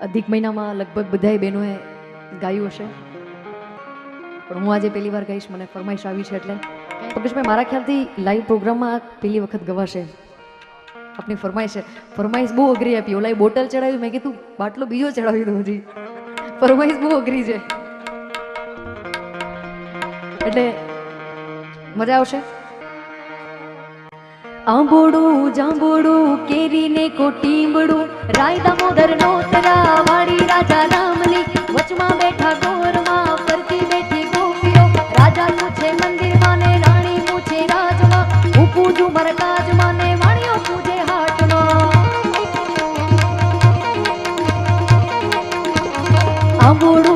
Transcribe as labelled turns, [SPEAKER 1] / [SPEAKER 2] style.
[SPEAKER 1] અધિક મહિનામાં લગભગ બધાય બહેનોએ ગાયું હશે, પણ હું આજે પહેલી વાર ગાઈશ. મને ફરમાઈશ આવી છે એટલે પંકજભાઈ મારા ખ્યાલથી લાઈવ પ્રોગ્રામમાં પહેલી વખત ગવાશે. આપની ફરમાઈશ બહુ અઘરી આપી. ઓલા બોટલ ચડાવી, મેં કીધું બાટલો બીજો ચડાવી દઉં. હજી ફરમાઈશ બહુ અઘરી છે એટલે મજા આવશે. આંબોડું જાંબોડું કેરીને કોટીંબડું, રાય દામોદર નોતરા વાળી રાજા રામની, વચમાં બેઠા ગોરમાં ફરતી બેઠી ગોપીઓ, રાજા પૂછે મંદિરમાં ને રાણી પૂછે રાજમાં, હું પૂજું મરકાજમાં ને વાણીઓ પૂજે હાટમાં. આંબોડું